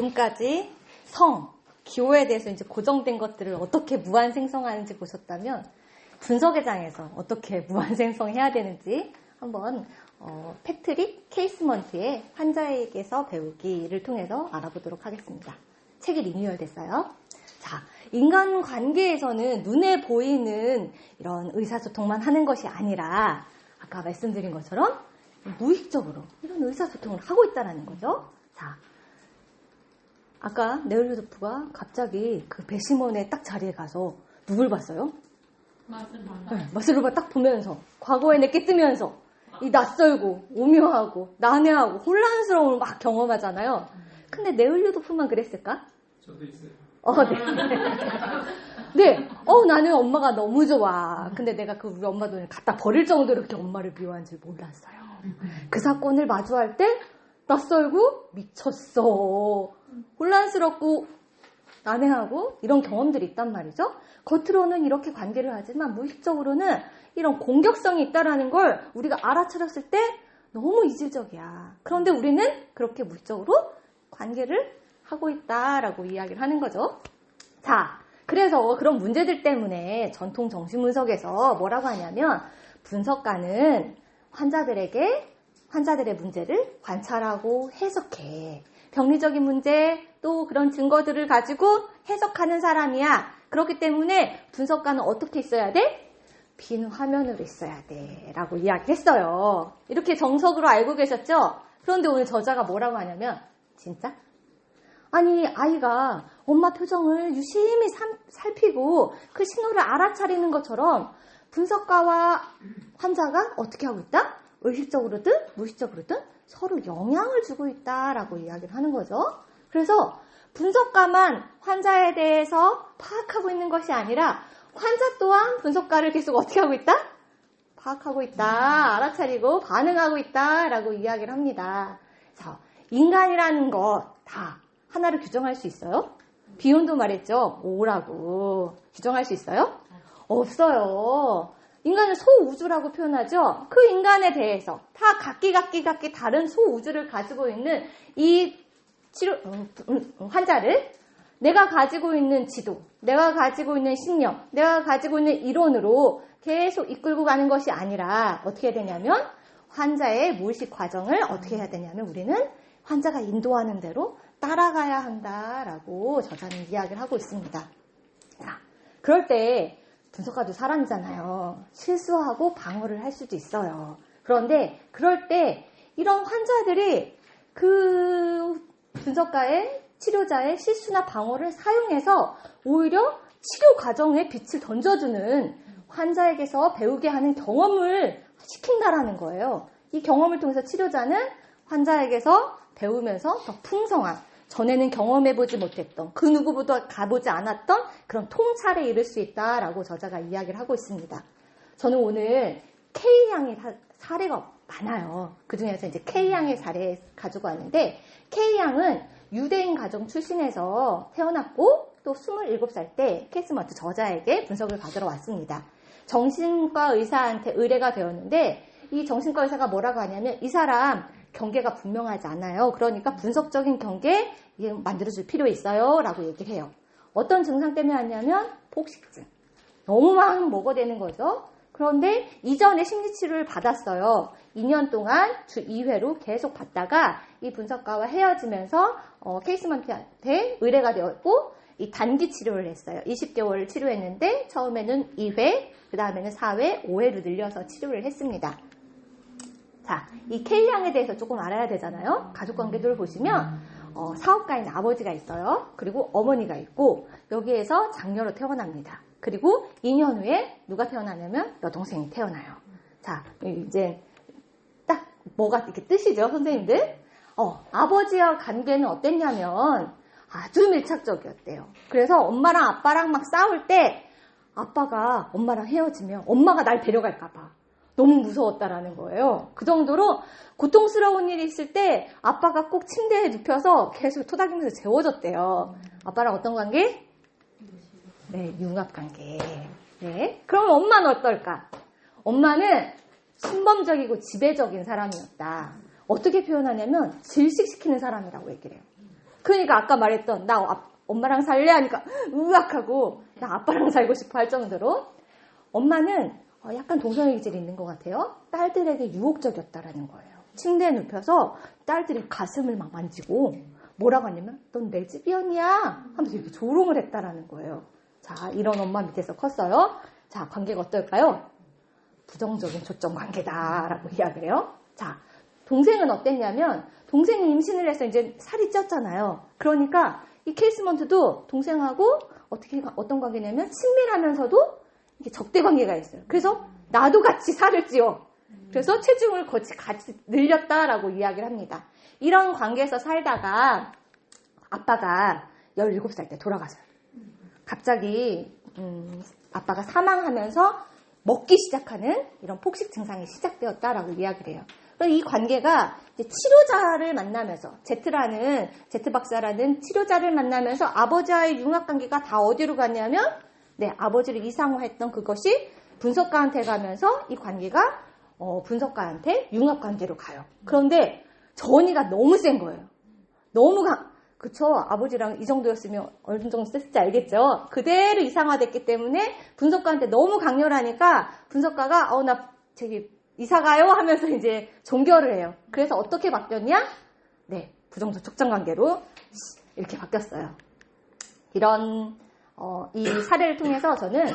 지금까지 성, 기호에 대해서 이제 고정된 것들을 어떻게 무한 생성하는지 보셨다면 분석의 장에서 어떻게 무한 생성해야 되는지 한번 패트릭 케이스먼트의 환자에게서 배우기를 통해서 알아보도록 하겠습니다. 책이 리뉴얼 됐어요. 자, 인간 관계에서는 눈에 보이는 이런 의사소통만 하는 것이 아니라 아까 말씀드린 것처럼 무의식적으로 이런 의사소통을 하고 있다는 거죠. 자, 아까 네올루도프가 갑자기 그 배심원의 딱 자리에 가서 누굴 봤어요? 마슬로바 딱 보면서 과거에 내게 뜨면서 이 낯설고 오묘하고 난해하고 혼란스러움을 막 경험하잖아요. 근데 네올루도프만 그랬을까? 저도 있어요. 네. 나는 엄마가 너무 좋아. 근데 내가 그 우리 엄마 돈을 갖다 버릴 정도로 이렇게 엄마를 미워한 줄 몰랐어요. 그 사건을 마주할 때 낯설고 미쳤어. 혼란스럽고 난해하고 이런 경험들이 있단 말이죠. 겉으로는 이렇게 관계를 하지만 무의식적으로는 이런 공격성이 있다라는 걸 우리가 알아차렸을 때 너무 이질적이야. 그런데 우리는 그렇게 무의식적으로 관계를 하고 있다라고 이야기를 하는 거죠. 자, 그래서 그런 문제들 때문에 전통 정신분석에서 뭐라고 하냐면 분석가는 환자들의 문제를 관찰하고 해석해. 병리적인 문제 또 그런 증거들을 가지고 해석하는 사람이야. 그렇기 때문에 분석가는 어떻게 있어야 돼? 빈 화면으로 있어야 돼 라고 이야기했어요. 이렇게 정석으로 알고 계셨죠? 그런데 오늘 저자가 뭐라고 하냐면 진짜? 아니 아이가 엄마 표정을 유심히 살피고 그 신호를 알아차리는 것처럼 분석가와 환자가 어떻게 하고 있다? 의식적으로든 무의식적으로든 서로 영향을 주고 있다라고 이야기를 하는 거죠. 그래서 분석가만 환자에 대해서 파악하고 있는 것이 아니라 환자 또한 분석가를 계속 어떻게 하고 있다? 파악하고 있다, 알아차리고 반응하고 있다라고 이야기를 합니다. 자, 인간이라는 것 다 하나를 규정할 수 있어요? 비욘도 말했죠. 5라고. 규정할 수 있어요? 없어요. 인간을 소우주라고 표현하죠. 그 인간에 대해서 다 각기 다른 소우주를 가지고 있는 이 환자를 내가 가지고 있는 지도, 내가 가지고 있는 신념, 내가 가지고 있는 이론으로 계속 이끌고 가는 것이 아니라 어떻게 해야 되냐면 환자의 무의식 과정을 어떻게 해야 되냐면 우리는 환자가 인도하는 대로 따라가야 한다라고 저자는 이야기를 하고 있습니다. 자, 그럴 때 분석가도 사람이잖아요. 실수하고 방어를 할 수도 있어요. 그런데 그럴 때 이런 환자들이 그 분석가의 치료자의 실수나 방어를 사용해서 오히려 치료 과정에 빛을 던져주는 환자에게서 배우게 하는 경험을 시킨다라는 거예요. 이 경험을 통해서 치료자는 환자에게서 배우면서 더 풍성한 전에는 경험해보지 못했던 그 누구보다 가보지 않았던 그런 통찰에 이를 수 있다라고 저자가 이야기를 하고 있습니다. 저는 오늘 K양의 사례가 많아요. 그 중에서 이제 K양의 사례 가지고 왔는데 K양은 유대인 가정 출신에서 태어났고 또 27살 때 케이스먼트 저자에게 분석을 받으러 왔습니다. 정신과 의사한테 의뢰가 되었는데 이 정신과 의사가 뭐라고 하냐면 이 사람 경계가 분명하지 않아요. 그러니까 분석적인 경계 만들어줄 필요 있어요 라고 얘기를 해요. 어떤 증상 때문에 왔냐면 폭식증. 너무 막 먹어대는 거죠. 그런데 이전에 심리치료를 받았어요. 2년 동안 주 2회로 계속 받다가 이 분석가와 헤어지면서 케이스먼트한테 의뢰가 되었고 이 단기 치료를 했어요. 20개월을 치료했는데 처음에는 2회, 그 다음에는 4회, 5회로 늘려서 치료를 했습니다. 자, 이 K양에 대해서 조금 알아야 되잖아요. 가족관계들을 보시면 사업가인 아버지가 있어요. 그리고 어머니가 있고 여기에서 장녀로 태어납니다. 그리고 2년 후에 누가 태어나냐면 여동생이 태어나요. 자, 이제 딱 뭐가 이렇게 뜨시죠, 선생님들? 아버지와 관계는 어땠냐면 아주 밀착적이었대요. 그래서 엄마랑 아빠랑 막 싸울 때 아빠가 엄마랑 헤어지면 엄마가 날 데려갈까 봐 너무 무서웠다라는 거예요. 그 정도로 고통스러운 일이 있을 때 아빠가 꼭 침대에 눕혀서 계속 토닥이면서 재워줬대요. 아빠랑 어떤 관계? 네, 융합관계. 네. 그럼 엄마는 어떨까? 엄마는 순범적이고 지배적인 사람이었다. 어떻게 표현하냐면 질식시키는 사람이라고 얘기를 해요. 그러니까 아까 말했던 나 엄마랑 살래 하니까 으악하고 나 아빠랑 살고 싶어 할 정도로 엄마는 약간 동성애 기질이 있는 것 같아요. 딸들에게 유혹적이었다라는 거예요. 침대에 눕혀서 딸들이 가슴을 막 만지고 뭐라고 하냐면 넌 내 집이었냐 하면서 이렇게 조롱을 했다라는 거예요. 자, 이런 엄마 밑에서 컸어요. 자, 관계가 어떨까요? 부정적인 초점 관계다라고 이야기를 해요. 자, 동생은 어땠냐면 동생이 임신을 해서 이제 살이 쪘잖아요. 그러니까 이 케이스먼트도 동생하고 어떤 관계냐면 친밀하면서도 이게 적대 관계가 있어요. 그래서 나도 같이 살을 찌워. 그래서 체중을 같이 늘렸다라고 이야기를 합니다. 이런 관계에서 살다가 아빠가 17살 때 돌아가서요. 갑자기 아빠가 사망하면서 먹기 시작하는 이런 폭식 증상이 시작되었다라고 이야기를 해요. 이 관계가 이제 치료자를 만나면서 제트 박사라는 치료자를 만나면서 아버지와의 융합 관계가 다 어디로 갔냐면 아버지를 이상화했던 그것이 분석가한테 가면서 이 관계가 분석가한테 융합 관계로 가요. 그런데 전이가 너무 센 거예요. 그쵸. 아버지랑 이 정도였으면 어느 정도 셌을지 알겠죠. 그대로 이상화됐기 때문에 분석가한테 너무 강렬하니까 분석가가 나 이사 가요 하면서 이제 종결을 해요. 그래서 어떻게 바뀌었냐? 부정적 촉정 관계로 이렇게 바뀌었어요. 이런 이 사례를 통해서 저는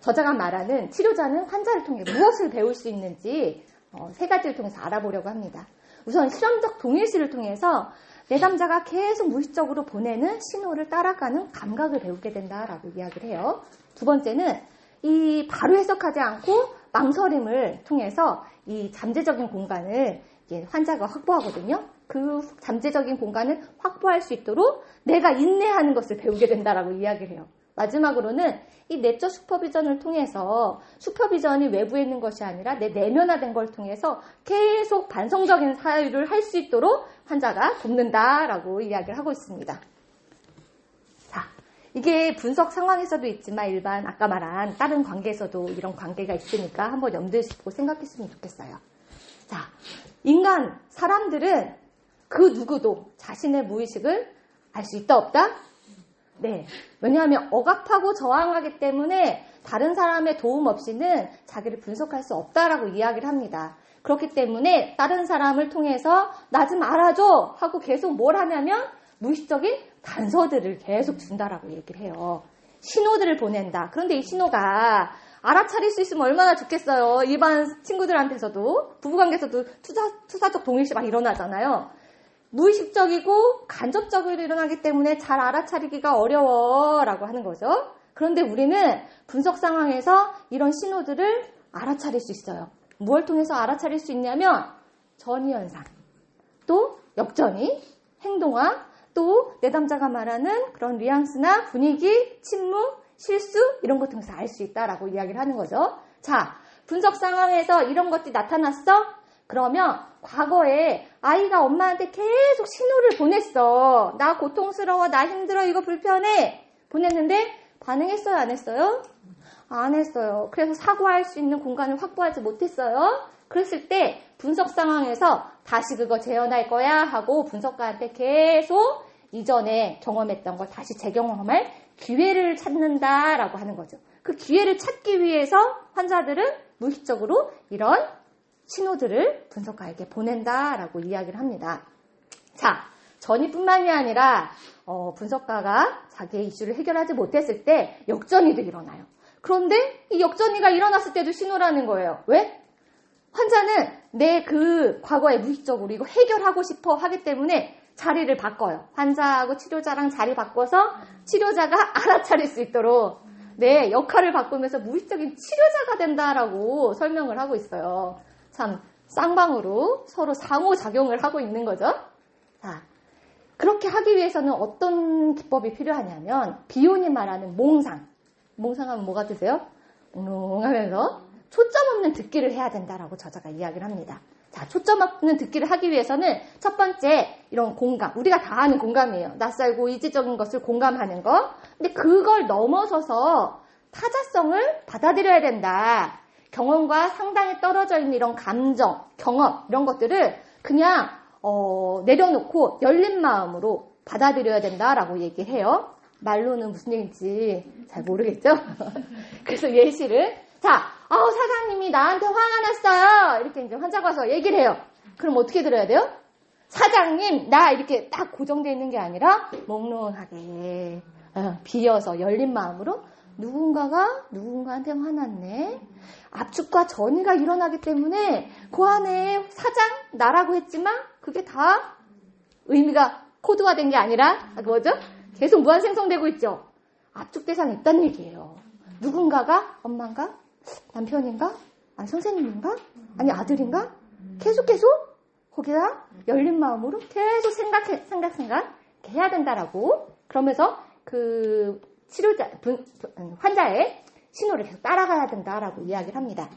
저자가 말하는 치료자는 환자를 통해 무엇을 배울 수 있는지 3가지를 통해서 알아보려고 합니다. 우선 실험적 동일시를 통해서 내담자가 계속 무의식적으로 보내는 신호를 따라가는 감각을 배우게 된다라고 이야기를 해요. 두 번째는 이 바로 해석하지 않고 망설임을 통해서 이 잠재적인 공간을 환자가 확보하거든요. 그 잠재적인 공간을 확보할 수 있도록 내가 인내하는 것을 배우게 된다라고 이야기를 해요. 마지막으로는 이 내적 슈퍼비전을 통해서 슈퍼비전이 외부에 있는 것이 아니라 내 내면화된 걸 통해서 계속 반성적인 사유를 할 수 있도록 환자가 돕는다라고 이야기를 하고 있습니다. 자, 이게 분석 상황에서도 있지만 일반 아까 말한 다른 관계에서도 이런 관계가 있으니까 한번 염두에 두고 생각했으면 좋겠어요. 자, 사람들은 그 누구도 자신의 무의식을 알 수 있다 없다? 왜냐하면 억압하고 저항하기 때문에 다른 사람의 도움 없이는 자기를 분석할 수 없다라고 이야기를 합니다. 그렇기 때문에 다른 사람을 통해서 나 좀 알아줘 하고 계속 뭘 하냐면 무의식적인 단서들을 계속 준다라고 얘기를 해요. 신호들을 보낸다. 그런데 이 신호가 알아차릴 수 있으면 얼마나 좋겠어요. 일반 친구들한테서도 부부관계에서도 투사적 동일시 막 일어나잖아요. 무의식적이고 간접적으로 일어나기 때문에 잘 알아차리기가 어려워라고 하는 거죠. 그런데 우리는 분석 상황에서 이런 신호들을 알아차릴 수 있어요. 무엇을 통해서 알아차릴 수 있냐면 전이현상, 또 역전이, 행동화, 또 내담자가 말하는 그런 뉘앙스나 분위기, 침묵, 실수 이런 것 통해서 알 수 있다라고 이야기를 하는 거죠. 자, 분석 상황에서 이런 것들이 나타났어? 그러면 과거에 아이가 엄마한테 계속 신호를 보냈어. 나 고통스러워, 나 힘들어, 이거 불편해. 보냈는데 반응했어요, 안 했어요? 안 했어요. 그래서 사고할 수 있는 공간을 확보하지 못했어요. 그랬을 때 분석 상황에서 다시 그거 재현할 거야 하고 분석가한테 계속 이전에 경험했던 걸 다시 재경험할 기회를 찾는다라고 하는 거죠. 그 기회를 찾기 위해서 환자들은 무의식적으로 이런 신호들을 분석가에게 보낸다라고 이야기를 합니다. 자, 전이뿐만이 아니라 분석가가 자기의 이슈를 해결하지 못했을 때 역전이도 일어나요. 그런데 이 역전이가 일어났을 때도 신호라는 거예요. 왜? 환자는 내 그 과거에 무의식적으로 이거 해결하고 싶어 하기 때문에 자리를 바꿔요. 환자하고 치료자랑 자리 바꿔서 치료자가 알아차릴 수 있도록 내 역할을 바꾸면서 무의식적인 치료자가 된다라고 설명을 하고 있어요. 참 쌍방으로 서로 상호작용을 하고 있는 거죠. 자, 그렇게 하기 위해서는 어떤 기법이 필요하냐면 비혼이 말하는 몽상. 몽상하면 뭐 같으세요? 웅웅하면서 초점 없는 듣기를 해야 된다라고 저자가 이야기를 합니다. 자, 초점 없는 듣기를 하기 위해서는 첫 번째 이런 공감. 우리가 다 아는 공감이에요. 낯설고 이지적인 것을 공감하는 거. 근데 그걸 넘어서서 타자성을 받아들여야 된다. 경험과 상당히 떨어져 있는 이런 감정, 경험 이런 것들을 그냥 내려놓고 열린 마음으로 받아들여야 된다라고 얘기해요. 말로는 무슨 얘기인지 잘 모르겠죠? 그래서 예시를, 자, 사장님이 나한테 화가 났어요. 이렇게 이제 환자가 와서 얘기를 해요. 그럼 어떻게 들어야 돼요? 사장님, 나 이렇게 딱 고정되어 있는 게 아니라 몽롱하게 비어서 열린 마음으로 누군가가 누군가한테 화났네. 압축과 전이가 일어나기 때문에 그 안에 사장, 나라고 했지만 그게 다 의미가 코드화된 게 아니라 뭐죠? 계속 무한 생성되고 있죠. 압축 대상이 있다는 얘기예요. 누군가가 엄마인가? 남편인가? 아니 선생님인가? 아니 아들인가? 계속 거기다 열린 마음으로 계속 생각 해야 된다라고. 그러면서 그 환자의 신호를 계속 따라가야 된다라고 이야기를 합니다.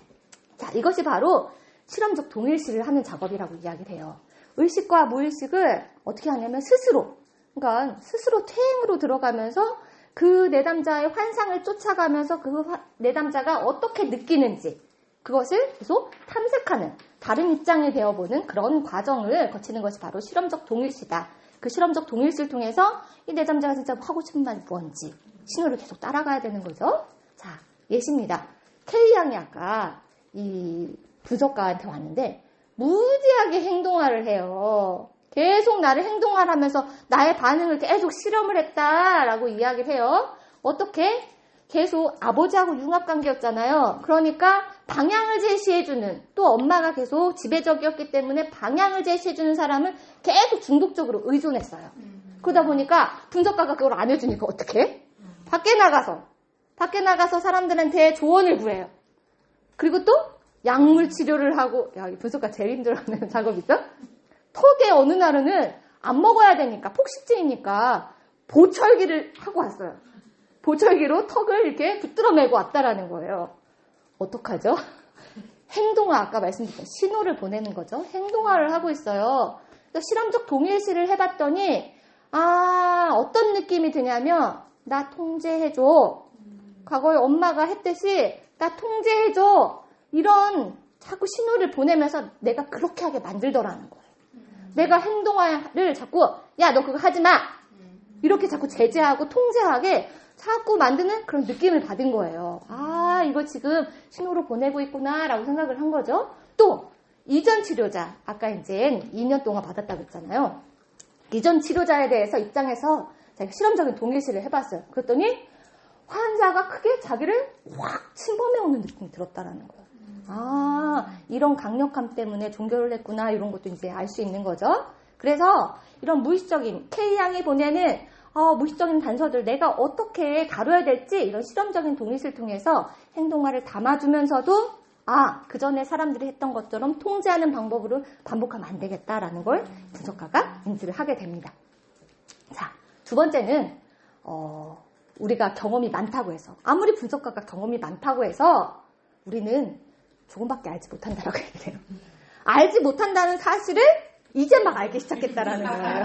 자, 이것이 바로 실험적 동일시를 하는 작업이라고 이야기를 해요. 의식과 무의식을 어떻게 하냐면 그러니까 스스로 퇴행으로 들어가면서 그 내담자의 환상을 쫓아가면서 그 내담자가 어떻게 느끼는지 그것을 계속 탐색하는, 다른 입장이 되어보는 그런 과정을 거치는 것이 바로 실험적 동일시다. 그 실험적 동일시를 통해서 이 내담자가 진짜 하고 싶은 말이 뭔지 신호를 계속 따라가야 되는 거죠. 자, 예시입니다. K양이 아까 이 분석가한테 왔는데 무지하게 행동화를 해요. 계속 나를 행동화하면서 나의 반응을 계속 실험을 했다라고 이야기를 해요. 어떻게? 계속 아버지하고 융합관계였잖아요. 그러니까 방향을 제시해주는, 또 엄마가 계속 지배적이었기 때문에 방향을 제시해주는 사람을 계속 중독적으로 의존했어요. 그러다 보니까 분석가가 그걸 안 해주니까 어떻게? 밖에 나가서 사람들한테 조언을 구해요. 그리고 또 약물 치료를 하고, 야, 이 분석가 제일 힘들어하는 작업이죠? 턱에 어느 날은 안 먹어야 되니까, 폭식증이니까 보철기를 하고 왔어요. 보철기로 턱을 이렇게 붙들어 매고 왔다라는 거예요. 어떡하죠? 행동화, 아까 말씀드렸던 신호를 보내는 거죠. 행동화를 하고 있어요. 그래서 실험적 동일시를 해봤더니 어떤 느낌이 드냐면 나 통제해줘. 과거에 엄마가 했듯이 나 통제해줘. 이런 자꾸 신호를 보내면서 내가 그렇게 하게 만들더라는 거예요. 내가 행동화를 자꾸 야, 너 그거 하지 마. 이렇게 자꾸 제재하고 통제하게 자꾸 만드는 그런 느낌을 받은 거예요. 이거 지금 신호로 보내고 있구나 라고 생각을 한 거죠. 또 이전 치료자, 아까 이제 2년 동안 받았다고 했잖아요. 이전 치료자에 대해서 입장에서 제가 실험적인 동일시를 해봤어요. 그랬더니 환자가 크게 자기를 확 침범해오는 느낌이 들었다라는 거예요. 이런 강력함 때문에 종교를 했구나, 이런 것도 이제 알 수 있는 거죠. 그래서 이런 무의식적인 K양이 보내는 무의식적인 단서들 내가 어떻게 다뤄야 될지 이런 실험적인 동일시를 통해서 행동화를 담아주면서도 그 전에 사람들이 했던 것처럼 통제하는 방법으로 반복하면 안 되겠다라는 걸 분석가가 인지를 하게 됩니다. 자, 두 번째는 우리가 경험이 많다고 해서, 아무리 분석가가 경험이 많다고 해서 우리는 조금밖에 알지 못한다라고 얘기해요. 알지 못한다는 사실을 이제 막 알기 시작했다라는 거예요.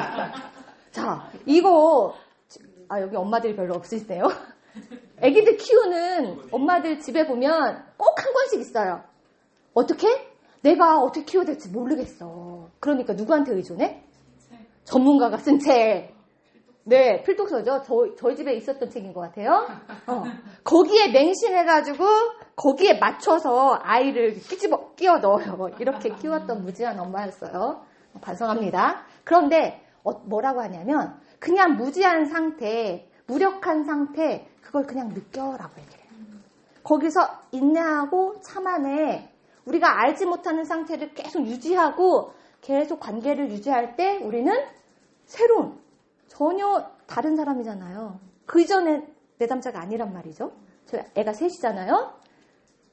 자, 이거 여기 엄마들이 별로 없으시네요. 애기들 키우는 엄마들 집에 보면 꼭 한 권씩 있어요. 어떻게? 내가 어떻게 키워야 될지 모르겠어. 그러니까 누구한테 의존해? 전문가가 쓴 책. 네, 필독서죠. 저희 집에 있었던 책인 것 같아요. 거기에 맹신해가지고 거기에 맞춰서 아이를 끼워 넣어요. 이렇게 키웠던 무지한 엄마였어요. 반성합니다. 그런데 뭐라고 하냐면 그냥 무지한 상태, 무력한 상태, 그걸 그냥 느껴라고 얘기해요. 거기서 인내하고 참아내. 우리가 알지 못하는 상태를 계속 유지하고 계속 관계를 유지할 때 우리는 새로운, 전혀 다른 사람이잖아요. 그 이전에 내담자가 아니란 말이죠. 저 애가 셋이잖아요.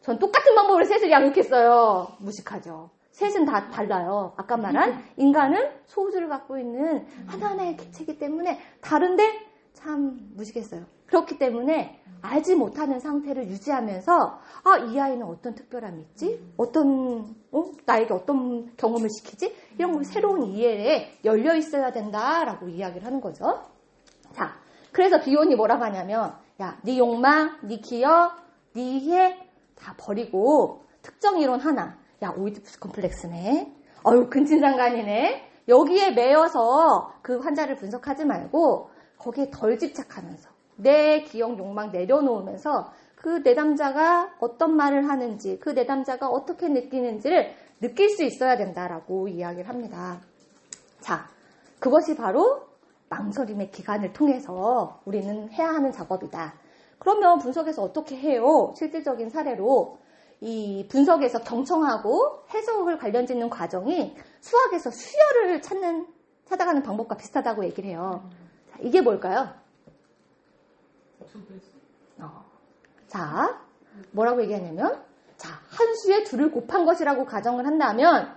전 똑같은 방법으로 셋을 양육했어요. 무식하죠. 셋은 다 달라요. 아까 말한 인간은 소우주를 갖고 있는 하나하나의 객체이기 때문에 다른데 참 무식했어요. 그렇기 때문에 알지 못하는 상태를 유지하면서 이 아이는 어떤 특별함이 있지? 나에게 어떤 경험을 시키지? 이런 거 새로운 이해에 열려 있어야 된다라고 이야기를 하는 거죠. 자, 그래서 비혼이 뭐라고 하냐면 야, 네 욕망, 네 기억, 네 이해 다 버리고 특정 이론 하나. 야, 오이디푸스 컴플렉스네. 근친상간이네. 여기에 매여서 그 환자를 분석하지 말고 거기에 덜 집착하면서 내 기억 욕망 내려놓으면서 그 내담자가 어떤 말을 하는지 그 내담자가 어떻게 느끼는지를 느낄 수 있어야 된다라고 이야기를 합니다. 자, 그것이 바로 망설임의 기간을 통해서 우리는 해야 하는 작업이다. 그러면 분석에서 어떻게 해요? 실질적인 사례로 이 분석에서 경청하고 해석을 관련 짓는 과정이 수학에서 수열을 찾아가는 방법과 비슷하다고 얘기를 해요. 자, 이게 뭘까요? 자, 뭐라고 얘기하냐면, 자, 한 수에 둘을 곱한 것이라고 가정을 한다면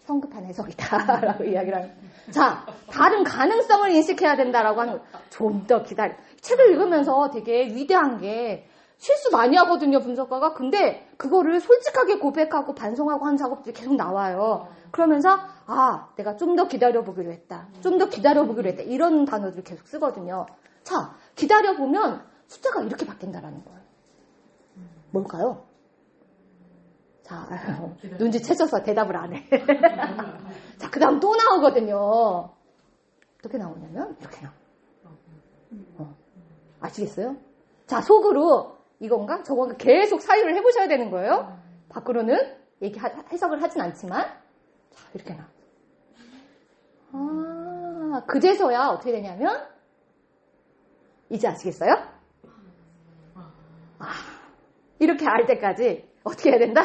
성급한 해석이다 라고 이야기를 하는. 자, 다른 가능성을 인식해야 된다라고 하는 거. 좀 더 기다려. 책을 읽으면서 되게 위대한 게 실수 많이 하거든요, 분석가가. 근데 그거를 솔직하게 고백하고 반성하고 하는 작업들이 계속 나와요. 그러면서 아, 내가 좀 더 기다려보기로 했다. 좀 더 기다려보기로 했다. 이런 단어들을 계속 쓰거든요. 자, 기다려보면 숫자가 이렇게 바뀐다라는 거예요. 뭘까요? 자, 눈치채셔서 대답을 안 해. 자, 그 다음 또 나오거든요. 어떻게 나오냐면 이렇게 나와요. 아시겠어요? 자, 속으로 이건가 저건가 계속 사유를 해보셔야 되는 거예요. 밖으로는 해석을 하진 않지만 자, 이렇게 나와요. 아, 그제서야 어떻게 되냐면 이제 아시겠어요? 아, 이렇게 알 때까지 어떻게 해야 된다?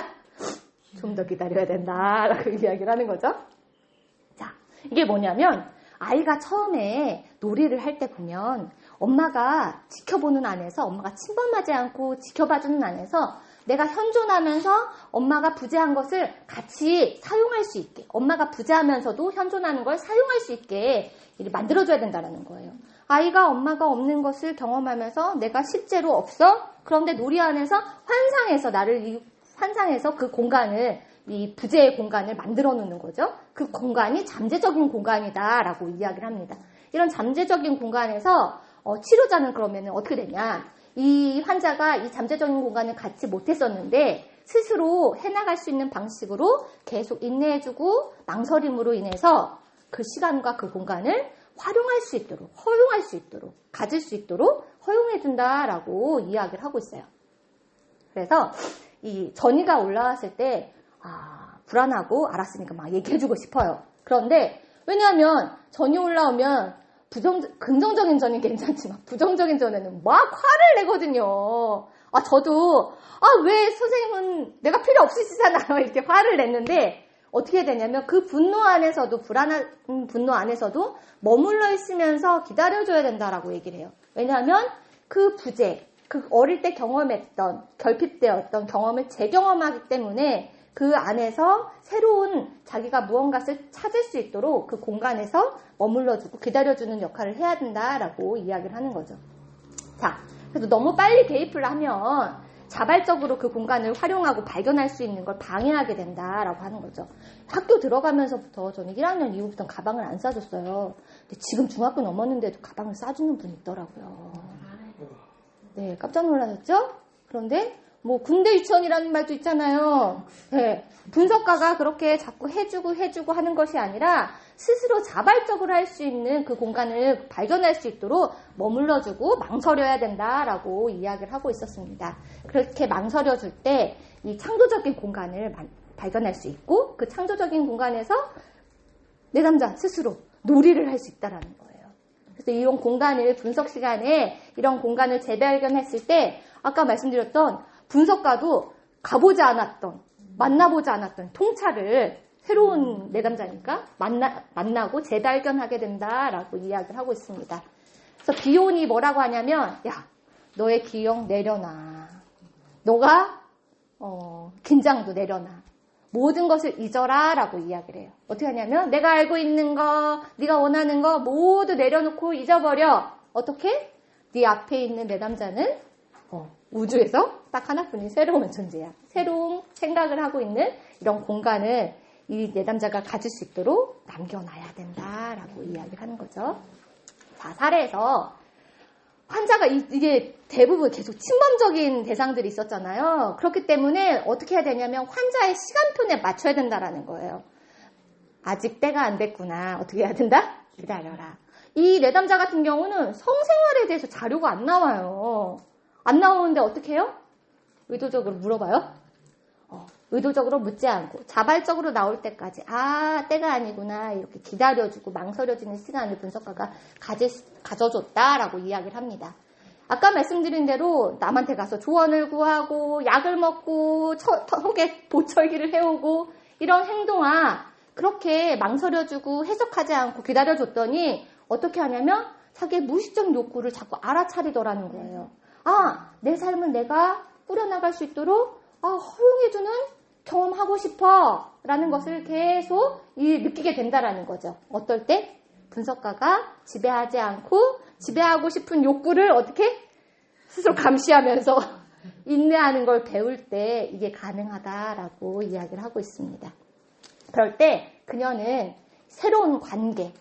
좀 더 기다려야 된다라고 이야기를 하는 거죠. 자, 이게 뭐냐면 아이가 처음에 놀이를 할 때 보면 엄마가 지켜보는 안에서 엄마가 침범하지 않고 지켜봐주는 안에서 내가 현존하면서 엄마가 부재한 것을 같이 사용할 수 있게 엄마가 부재하면서도 현존하는 걸 사용할 수 있게 만들어줘야 된다는 거예요. 아이가 엄마가 없는 것을 경험하면서 내가 실제로 없어? 그런데 놀이 안에서 환상해서 그 공간을 이 부재의 공간을 만들어 놓는 거죠. 그 공간이 잠재적인 공간이다라고 이야기를 합니다. 이런 잠재적인 공간에서 치료자는 그러면 어떻게 되냐? 이 환자가 이 잠재적인 공간을 갖지 못했었는데 스스로 해나갈 수 있는 방식으로 계속 인내해주고 망설임으로 인해서 그 시간과 그 공간을 활용할 수 있도록, 허용할 수 있도록, 가질 수 있도록 허용해준다라고 이야기를 하고 있어요. 그래서 이 전이가 올라왔을 때 불안하고 알았으니까 막 얘기해주고 싶어요. 그런데 왜냐하면 전이 올라오면 긍정적인 전이 괜찮지만 부정적인 전에는 막 화를 내거든요. 저도 왜 선생님은 내가 필요 없으시잖아요. 이렇게 화를 냈는데 어떻게 해야 되냐면 그 분노 안에서도 불안한 분노 안에서도 머물러 있으면서 기다려줘야 된다라고 얘기를 해요. 왜냐하면 그 부재, 그 어릴 때 경험했던 결핍되었던 경험을 재경험하기 때문에 그 안에서 새로운 자기가 무언가를 찾을 수 있도록 그 공간에서 머물러주고 기다려주는 역할을 해야 된다라고 이야기를 하는 거죠. 자, 그래서 너무 빨리 개입을 하면 자발적으로 그 공간을 활용하고 발견할 수 있는 걸 방해하게 된다라고 하는 거죠. 학교 들어가면서부터 저는 1학년 이후부터 가방을 안 싸줬어요. 근데 지금 중학교 넘었는데도 가방을 싸주는 분이 있더라고요. 네, 깜짝 놀라셨죠? 그런데 군대 유치원이라는 말도 있잖아요. 네, 분석가가 그렇게 자꾸 해주고 하는 것이 아니라 스스로 자발적으로 할 수 있는 그 공간을 발견할 수 있도록 머물러주고 망설여야 된다라고 이야기를 하고 있었습니다. 그렇게 망설여줄 때 이 창조적인 공간을 발견할 수 있고 그 창조적인 공간에서 내담자 스스로 놀이를 할 수 있다라는 거예요. 그래서 이런 공간을 분석 시간에 이런 공간을 재발견했을 때 아까 말씀드렸던 분석가도 가보지 않았던 만나보지 않았던 통찰을 새로운 내담자니까 만나고 재발견하게 된다라고 이야기를 하고 있습니다. 그래서 비온이 뭐라고 하냐면 야, 너의 기억 내려놔. 너가 긴장도 내려놔. 모든 것을 잊어라 라고 이야기를 해요. 어떻게 하냐면 내가 알고 있는 거, 네가 원하는 거 모두 내려놓고 잊어버려. 어떻게? 네 앞에 있는 내담자는 우주에서 딱 하나뿐인 새로운 존재야. 새로운 생각을 하고 있는 이런 공간을 이 내담자가 가질 수 있도록 남겨놔야 된다라고 이야기를 하는 거죠. 자, 사례에서 환자가 이게 대부분 계속 침범적인 대상들이 있었잖아요. 그렇기 때문에 어떻게 해야 되냐면 환자의 시간표에 맞춰야 된다라는 거예요. 아직 때가 안 됐구나. 어떻게 해야 된다? 기다려라. 이 내담자 같은 경우는 성생활에 대해서 자료가 안 나와요. 안 나오는데 어떻게 해요? 의도적으로 물어봐요. 의도적으로 묻지 않고 자발적으로 나올 때까지 때가 아니구나 이렇게 기다려주고 망설여지는 시간을 분석가가 가져줬다라고 이야기를 합니다. 아까 말씀드린 대로 남한테 가서 조언을 구하고 약을 먹고 턱에 보철기를 해오고 이런 행동아 그렇게 망설여주고 해석하지 않고 기다려줬더니 어떻게 하냐면 자기의 무의식적 욕구를 자꾸 알아차리더라는 거예요. 내 삶을 내가 꾸려나갈 수 있도록 허용해주는 경험하고 싶어 라는 것을 계속 느끼게 된다라는 거죠. 어떨 때? 분석가가 지배하지 않고 지배하고 싶은 욕구를 어떻게? 스스로 감시하면서 인내하는 걸 배울 때 이게 가능하다라고 이야기를 하고 있습니다. 그럴 때 그녀는 새로운 관계,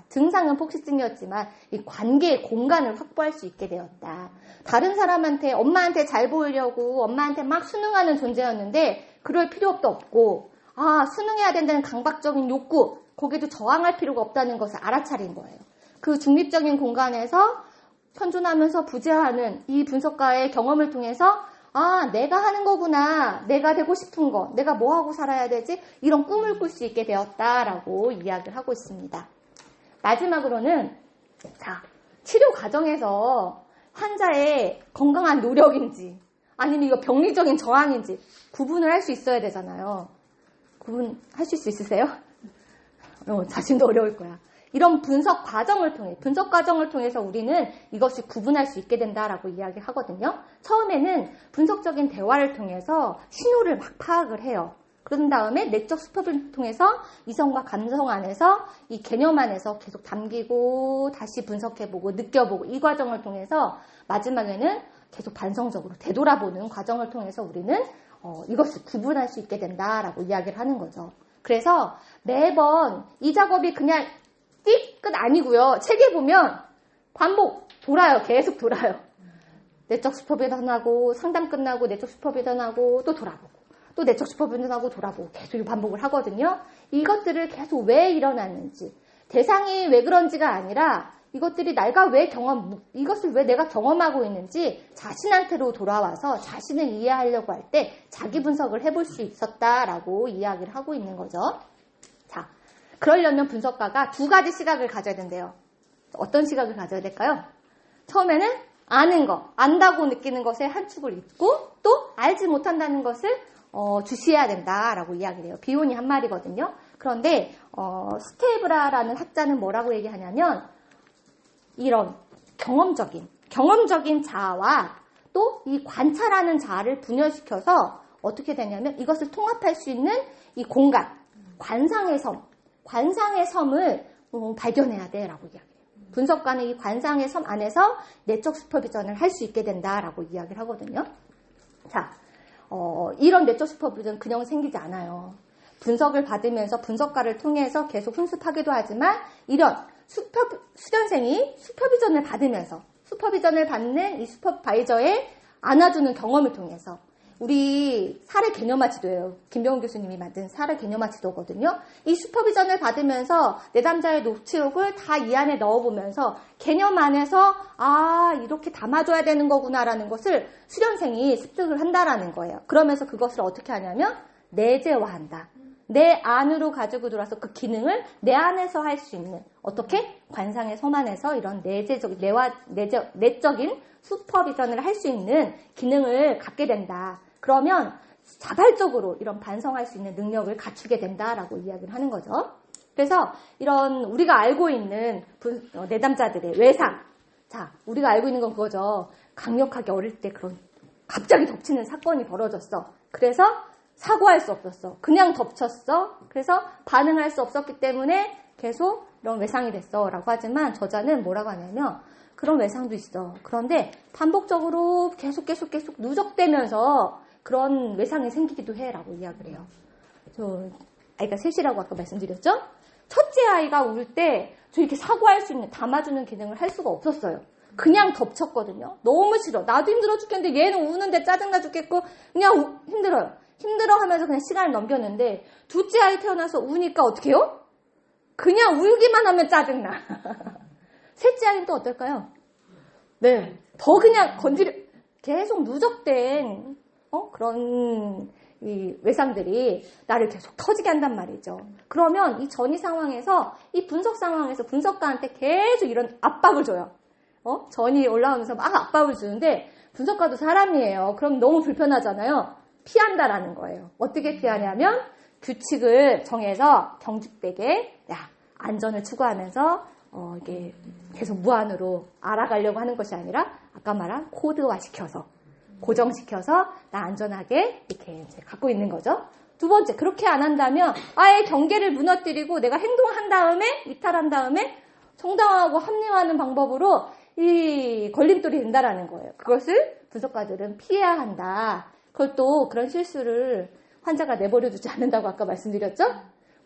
증상은 폭식증이었지만 이 관계의 공간을 확보할 수 있게 되었다. 다른 사람한테 엄마한테 잘 보이려고 엄마한테 막 순응하는 존재였는데 그럴 필요도 없고 순응해야 된다는 강박적인 욕구 거기에도 저항할 필요가 없다는 것을 알아차린 거예요. 그 중립적인 공간에서 현존하면서 부재하는 이 분석가의 경험을 통해서 내가 하는 거구나. 내가 되고 싶은 거. 내가 뭐 하고 살아야 되지? 이런 꿈을 꿀 수 있게 되었다라고 이야기를 하고 있습니다. 마지막으로는 치료 과정에서 환자의 건강한 노력인지 아니면 이거 병리적인 저항인지 구분을 할 수 있어야 되잖아요. 구분하실 수 있으세요? 자신도 어려울 거야. 이런 분석 과정을 통해서 우리는 이것을 구분할 수 있게 된다라고 이야기하거든요. 처음에는 분석적인 대화를 통해서 신호를 막 파악을 해요. 그런 다음에 내적 수법을 통해서 이성과 감성 안에서 이 개념 안에서 계속 담기고 다시 분석해보고 느껴보고 이 과정을 통해서 마지막에는 계속 반성적으로 되돌아보는 과정을 통해서 우리는 이것을 구분할 수 있게 된다라고 이야기를 하는 거죠. 그래서 매번 이 작업이 그냥 끝 아니고요. 책에 보면 반복 돌아요. 계속 돌아요. 내적 수법이전하고 상담 끝나고 내적 수법이전하고 또 돌아보고 또 내적 수법이전하고 돌아보고 계속 반복을 하거든요. 이것들을 계속 왜 일어났는지 대상이 왜 그런지가 아니라 이것들이 이것을 왜 내가 경험하고 있는지 자신한테로 돌아와서 자신을 이해하려고 할 때 자기 분석을 해볼 수 있었다라고 이야기를 하고 있는 거죠. 그러려면 분석가가 두 가지 시각을 가져야 된대요. 어떤 시각을 가져야 될까요? 처음에는 아는 거, 안다고 느끼는 것의 한 축을 잊고 또 알지 못한다는 것을 주시해야 된다라고 이야기를 해요. 비혼이 한 말이거든요. 그런데 스테이브라라는 학자는 뭐라고 얘기하냐면 이런 경험적인 자아와 또 이 관찰하는 자아를 분열시켜서 어떻게 되냐면 이것을 통합할 수 있는 이 공간, 관상의 섬을 발견해야 돼라고 이야기해요. 분석가는 이 관상의 섬 안에서 내적 슈퍼비전을 할 수 있게 된다라고 이야기를 하거든요. 이런 내적 슈퍼비전 그냥 생기지 않아요. 분석을 받으면서 분석가를 통해서 계속 훈습하기도 하지만 이런 수련생이 슈퍼비전을 받으면서 슈퍼비전을 받는 이 슈퍼바이저의 안아주는 경험을 통해서 우리 사례 개념화 지도예요. 김병훈 교수님이 만든 사례 개념화 지도거든요. 이 슈퍼비전을 받으면서 내담자의 노트록을 다 이 안에 넣어보면서 개념 안에서 이렇게 담아줘야 되는 거구나라는 것을 수련생이 습득을 한다라는 거예요. 그러면서 그것을 어떻게 하냐면 내재화한다. 내 안으로 가지고 들어와서 그 기능을 내 안에서 할 수 있는 어떻게? 관상의 섬 안에서 이런 내적인 슈퍼비전을 할 수 있는 기능을 갖게 된다. 그러면 자발적으로 이런 반성할 수 있는 능력을 갖추게 된다라고 이야기를 하는 거죠. 그래서 이런 우리가 알고 있는 내담자들의 외상. 우리가 알고 있는 건 그거죠. 강력하게 어릴 때 그런 갑자기 덮치는 사건이 벌어졌어. 그래서 사고할 수 없었어. 그냥 덮쳤어. 그래서 반응할 수 없었기 때문에 계속 이런 외상이 됐어. 라고 하지만 저자는 뭐라고 하냐면 그런 외상도 있어. 그런데 반복적으로 계속 누적되면서 그런 외상이 생기기도 해. 라고 이야기를 해요. 아이가 셋이라고 아까 말씀드렸죠? 첫째 아이가 울 때 저 이렇게 사고할 수 있는 담아주는 기능을 할 수가 없었어요. 그냥 덮쳤거든요. 너무 싫어. 나도 힘들어 죽겠는데 얘는 우는데 짜증나 죽겠고 그냥 힘들어요. 힘들어 하면서 그냥 시간을 넘겼는데 둘째 아이 태어나서 우니까 어떻게 해요? 그냥 울기만 하면 짜증나. 셋째 아이는 또 어떨까요? 네. 더 그냥 계속 누적된, 그런, 이 외상들이 나를 계속 터지게 한단 말이죠. 그러면 이 전이 상황에서, 이 분석 상황에서 분석가한테 계속 이런 압박을 줘요. 전이 올라오면서 막 압박을 주는데, 분석가도 사람이에요. 그럼 너무 불편하잖아요. 피한다라는 거예요. 어떻게 피하냐면, 규칙을 정해서 경직되게, 안전을 추구하면서, 이게 계속 무한으로 알아가려고 하는 것이 아니라, 아까 말한 코드화 시켜서, 고정시켜서 나 안전하게 이렇게 이제 갖고 있는 거죠. 두 번째, 그렇게 안 한다면 아예 경계를 무너뜨리고 내가 행동한 다음에, 이탈한 다음에 정당하고 합리화하는 방법으로 이 걸림돌이 된다라는 거예요. 그것을 분석가들은 피해야 한다. 그걸 또 그런 실수를 환자가 내버려두지 않는다고 아까 말씀드렸죠?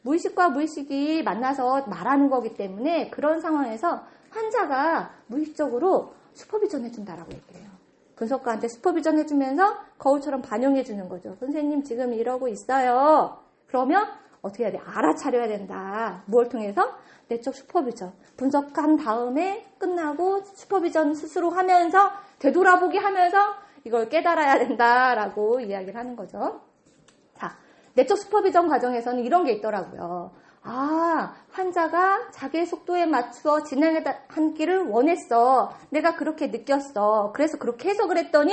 무의식과 무의식이 만나서 말하는 거기 때문에 그런 상황에서 환자가 무의식적으로 슈퍼비전 해준다라고 얘기해요. 분석가한테 슈퍼비전 해주면서 거울처럼 반영해주는 거죠. 선생님 지금 이러고 있어요. 그러면 어떻게 해야 돼? 알아차려야 된다. 뭘 통해서? 내적 슈퍼비전. 분석한 다음에 끝나고 슈퍼비전 스스로 하면서 되돌아보기 하면서 이걸 깨달아야 된다라고 이야기를 하는 거죠. 자, 내적 슈퍼비전 과정에서는 이런 게 있더라고요. 환자가 자기의 속도에 맞추어 진행한 길을 원했어. 내가 그렇게 느꼈어. 그래서 그렇게 해석을 했더니,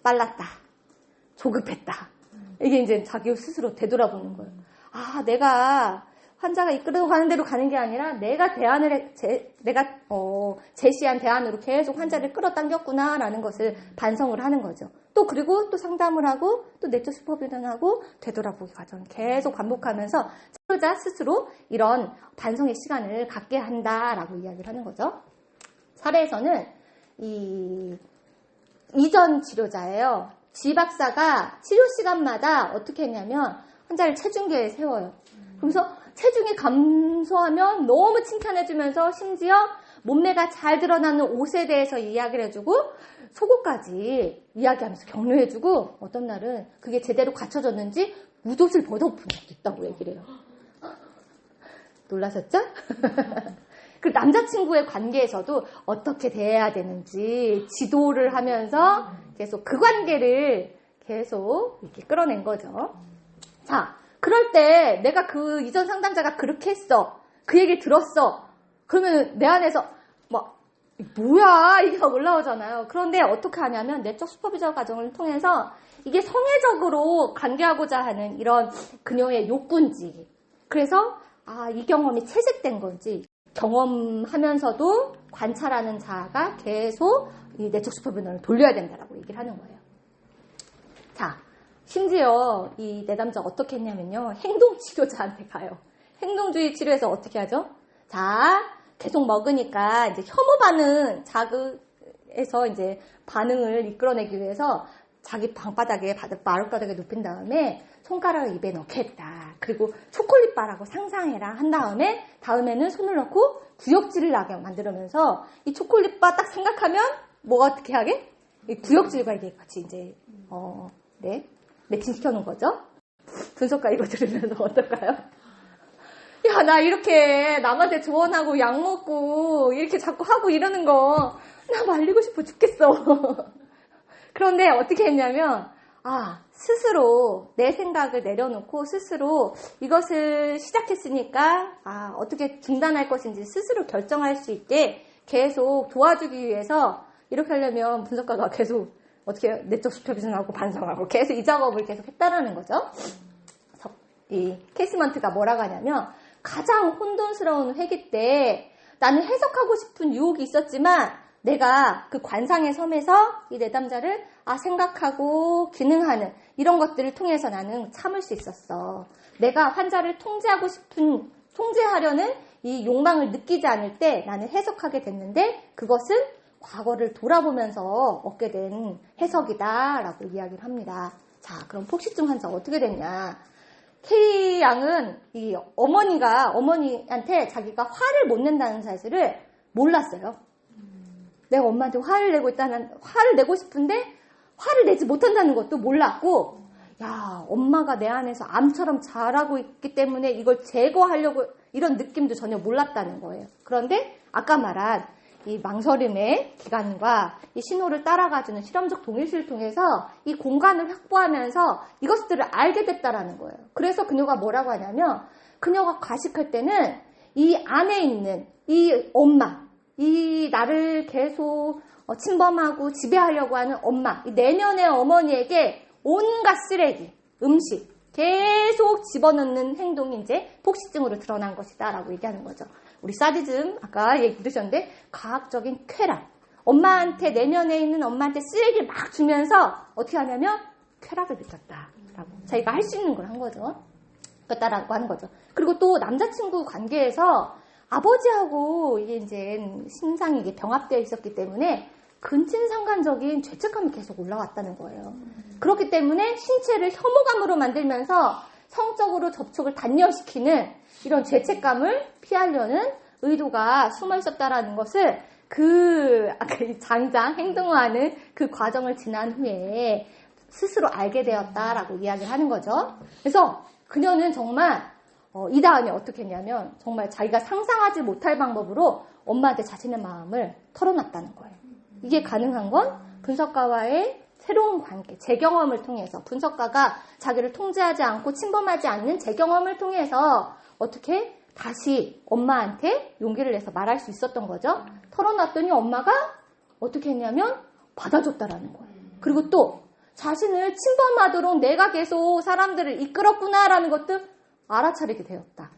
빨랐다. 조급했다. 이게 이제 자기 스스로 되돌아보는 거예요. 내가 환자가 이끌어 가는 대로 가는 게 아니라 내가 제시한 대안으로 계속 환자를 끌어당겼구나라는 것을 반성을 하는 거죠. 또 그리고 또 상담을 하고 또 내적 슈퍼비전하고 되돌아보기 과정을 계속 반복하면서 치료자 스스로 이런 반성의 시간을 갖게 한다라고 이야기를 하는 거죠. 사례에서는 이전 치료자예요. 지 박사가 치료 시간마다 어떻게 했냐면 환자를 체중계에 세워요. 그러면서 체중이 감소하면 너무 칭찬해주면서 심지어 몸매가 잘 드러나는 옷에 대해서 이야기를 해주고 속옷까지 이야기하면서 격려해주고 어떤 날은 그게 제대로 갖춰졌는지 웃옷을 벗어본 적도 있다고 얘기를 해요. 놀라셨죠? 그리고 남자친구의 관계에서도 어떻게 대해야 되는지 지도를 하면서 계속 그 관계를 계속 이렇게 끌어낸 거죠. 자, 그럴 때 내가 그 이전 상담자가 그렇게 했어. 그 얘기 들었어. 그러면 내 안에서 뭐야 이게 막 올라오잖아요. 그런데 어떻게 하냐면 내적 슈퍼비전 과정을 통해서 이게 성애적으로 관계하고자 하는 이런 그녀의 욕구인지 그래서 이 경험이 채색된 건지 경험하면서도 관찰하는 자가 계속 이 내적 슈퍼비전을 돌려야 된다라고 얘기를 하는 거예요. 자, 심지어 이 내담자 어떻게 했냐면요. 행동치료자한테 가요. 행동주의 치료에서 어떻게 하죠? 자, 계속 먹으니까 이제 혐오 반응 자극에서 이제 반응을 이끌어내기 위해서 자기 방바닥에 마룻바닥에 눕힌 다음에 손가락을 입에 넣겠다. 그리고 초콜릿 바라고 상상해라 한 다음에는 손을 넣고 구역질을 나게 만들면서 이 초콜릿 바 딱 생각하면 뭐가 어떻게 하게? 이 구역질과 이게 같이 이제 매칭시켜 놓은 거죠. 분석가 이거 들으면서 어떨까요? 야, 나 이렇게 남한테 조언하고 약 먹고 이렇게 자꾸 하고 이러는 거 나 말리고 싶어 죽겠어. 그런데 어떻게 했냐면 스스로 내 생각을 내려놓고 스스로 이것을 시작했으니까 어떻게 중단할 것인지 스스로 결정할 수 있게 계속 도와주기 위해서 이렇게 하려면 분석가가 계속 어떻게 해요? 내적 슈퍼비전하고 반성하고 계속 이 작업을 계속 했다라는 거죠. 이 케이스먼트가 뭐라고 하냐면 가장 혼돈스러운 회기 때 나는 해석하고 싶은 유혹이 있었지만 내가 그 관상의 섬에서 이 내담자를 생각하고 기능하는 이런 것들을 통해서 나는 참을 수 있었어. 내가 환자를 통제하려는 이 욕망을 느끼지 않을 때 나는 해석하게 됐는데 그것은 과거를 돌아보면서 얻게 된 해석이다라고 이야기를 합니다. 자, 그럼 폭식증 환자 어떻게 됐냐? K 양은 이 어머니한테 자기가 화를 못 낸다는 사실을 몰랐어요. 내가 엄마한테 화를 내고 싶은데 화를 내지 못한다는 것도 몰랐고, 야, 엄마가 내 안에서 암처럼 자라고 있기 때문에 이걸 제거하려고 이런 느낌도 전혀 몰랐다는 거예요. 그런데 아까 말한 이 망설임의 기간과 이 신호를 따라가주는 실험적 동일시를 통해서 이 공간을 확보하면서 이것들을 알게 됐다라는 거예요. 그래서 그녀가 뭐라고 하냐면 그녀가 과식할 때는 이 안에 있는 이 엄마, 이 나를 계속 침범하고 지배하려고 하는 엄마, 이 내면의 어머니에게 온갖 쓰레기, 음식 계속 집어넣는 행동이 이제 폭식증으로 드러난 것이다 라고 얘기하는 거죠. 우리 사디즘 아까 얘기 들으셨는데 과학적인 쾌락. 엄마한테 내면에 있는 엄마한테 쓰레기를 막 주면서 어떻게 하냐면 쾌락을 느꼈다라고. 자기가 할 수 있는 걸 한 거죠. 그랬다라고 하는 거죠. 그리고 또 남자친구 관계에서 아버지하고 이게 이제 신상이 이게 병합되어 있었기 때문에 근친상간적인 죄책감이 계속 올라왔다는 거예요. 그렇기 때문에 신체를 혐오감으로 만들면서 성적으로 접촉을 단련시키는 이런 죄책감을 피하려는 의도가 숨어 있었다라는 것을 아까 장장 행동하는 그 과정을 지난 후에 스스로 알게 되었다라고 이야기를 하는 거죠. 그래서 그녀는 정말 이 다음에 어떻게 했냐면 정말 자기가 상상하지 못할 방법으로 엄마한테 자신의 마음을 털어놨다는 거예요. 이게 가능한 건 분석가와의 새로운 관계, 재경험을 통해서 분석가가 자기를 통제하지 않고 침범하지 않는 재경험을 통해서 어떻게 다시 엄마한테 용기를 내서 말할 수 있었던 거죠. 털어놨더니 엄마가 어떻게 했냐면 받아줬다라는 거예요. 그리고 또 자신을 침범하도록 내가 계속 사람들을 이끌었구나라는 것도 알아차리게 되었다.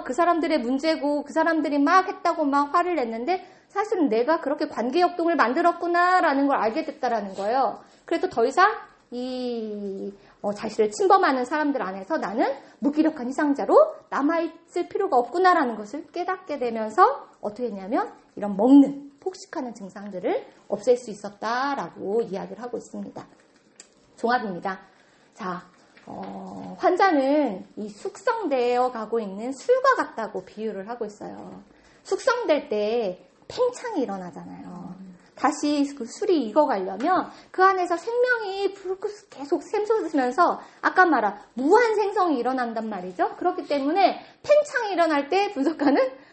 그 사람들의 문제고 그 사람들이 막 했다고 막 화를 냈는데 사실은 내가 그렇게 관계 역동을 만들었구나라는 걸 알게 됐다라는 거예요. 그래도 더 이상 자신을 침범하는 사람들 안에서 나는 무기력한 희생자로 남아있을 필요가 없구나라는 것을 깨닫게 되면서 어떻게 했냐면 이런 먹는, 폭식하는 증상들을 없앨 수 있었다라고 이야기를 하고 있습니다. 종합입니다. 자, 환자는 이 숙성되어 가고 있는 술과 같다고 비유를 하고 있어요. 숙성될 때 팽창이 일어나잖아요. 다시 그 술이 익어가려면 그 안에서 생명이 계속 샘솟으면서 아까 말한 무한 생성이 일어난단 말이죠. 그렇기 때문에 팽창이 일어날 때 분석가는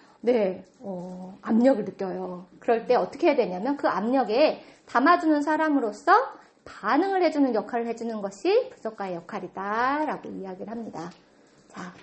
압력을 느껴요. 그럴 때 어떻게 해야 되냐면 그 압력에 담아주는 사람으로서 반응을 해주는 역할을 해주는 것이 분석가의 역할이다라고 이야기를 합니다. 자,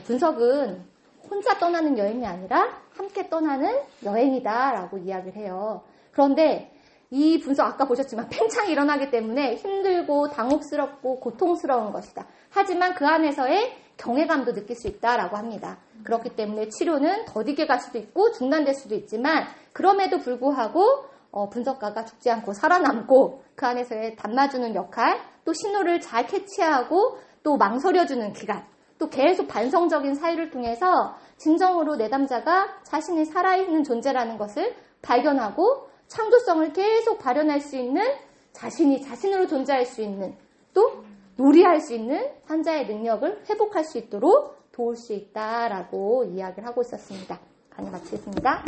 분석은 혼자 떠나는 여행이 아니라 함께 떠나는 여행이다라고 이야기를 해요. 그런데 이 분석 아까 보셨지만 팽창이 일어나기 때문에 힘들고 당혹스럽고 고통스러운 것이다. 하지만 그 안에서의 경외감도 느낄 수 있다라고 합니다. 그렇기 때문에 치료는 더디게 갈 수도 있고 중단될 수도 있지만 그럼에도 불구하고 분석가가 죽지 않고 살아남고 그 안에서의 담아주는 역할, 또 신호를 잘 캐치하고 또 망설여주는 기간, 또 계속 반성적인 사유를 통해서 진정으로 내담자가 자신이 살아있는 존재라는 것을 발견하고 창조성을 계속 발현할 수 있는 자신이 자신으로 존재할 수 있는 또 놀이할 수 있는 환자의 능력을 회복할 수 있도록 도울 수 있다라고 이야기를 하고 있었습니다. 강의 마치겠습니다.